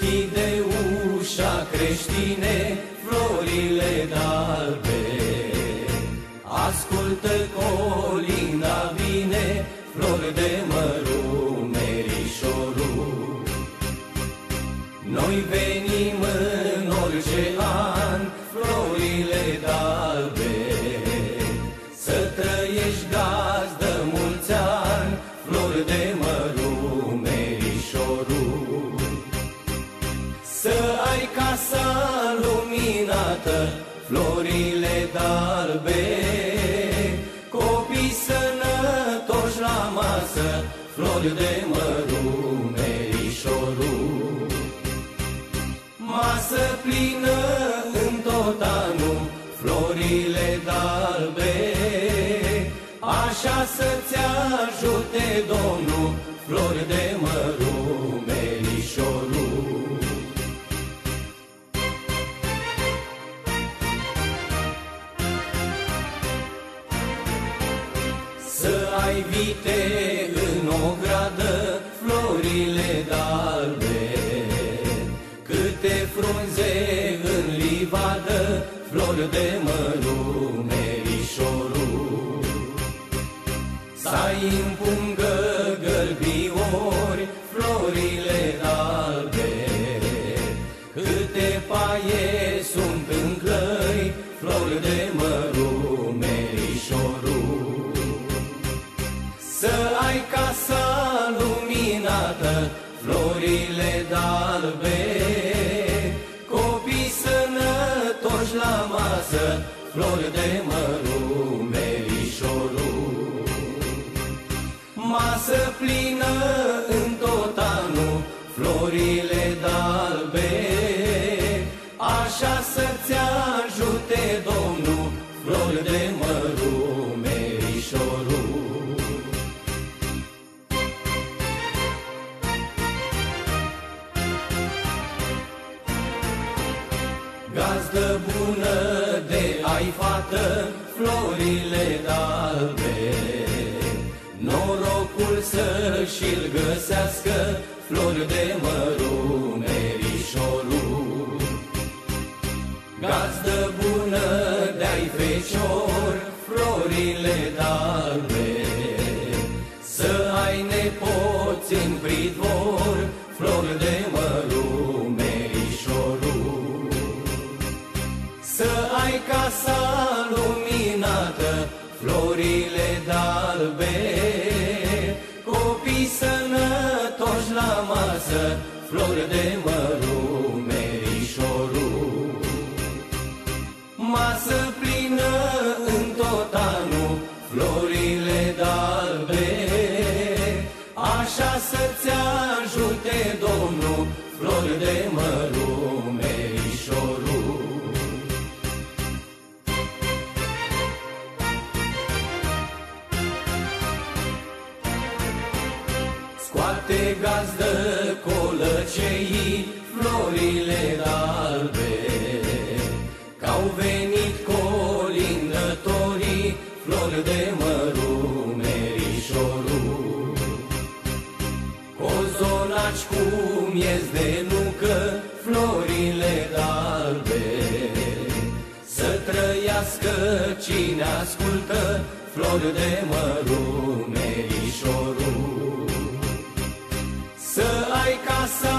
Deschide ușa, creștine, florile d'albe. Ascultă colina vine, flori de măru, merișorul. Noi venim în orice an, florile d'albe. Să trăiești gazdă mulți ani, flori de măru, merișorul. Să ai casa luminată, florile d'albe. Copii sănătoși la masă, flori de măru, merișorul. Masă plină în tot anul, florile d'albe. Așa să-ți ajute Domnul, flori de măru, merișorul. Să ai vite în ogradă, florile d'albe. Câte frunze în livadă, flori de măru, merișorul. Să-ai în pungă gălbiori, florile d'albe. Câte paie sunt în clăi, flori de măru, merișorul. Să ai casa luminată, florile d'albe. Copii sănătoși la masă, flori de măru, merișorul. Masă plină în tot anul, florile d'albe. Așa să-ți ajute Domnul, flori de măru, merișorul. Gazdă bună de ai fată, florile d'albe. Norocul să-și-l găsească, flori de măru, merișorul. Gazdă bună de-ai fecior, florile d'albe. Să ai nepoți în pridvor, flori de măru, merișorul. Să ai casa luminată, florile d'albe. Copii sănătoși la masă, flori de măru, merișorul. Masă plină în tot anul, florile d'albe. Așa să-ți ajute Domnul, flori de măru, merișorul. Scoate gazdă colăceii, florile d'albe. Că-au venit colindătorii, flori de măru, merișorul. Cozonaci cu miez de nucă, florile d'albe. Să trăiască cine ascultă, flori de măru, merișorul. Să ai casa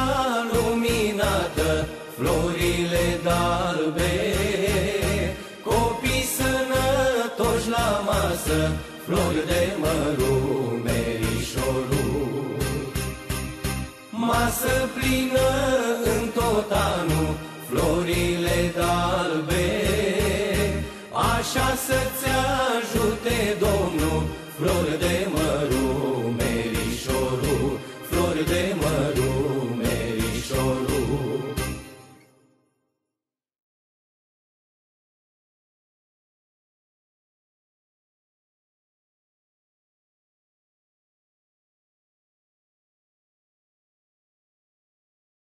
luminată, florile d'albe. Copii sănătoși la masă, flori de măru, merișorul. Masă plină în tot anul, florile d'albe. Așa să-ți ajute Domnul, flori de măru,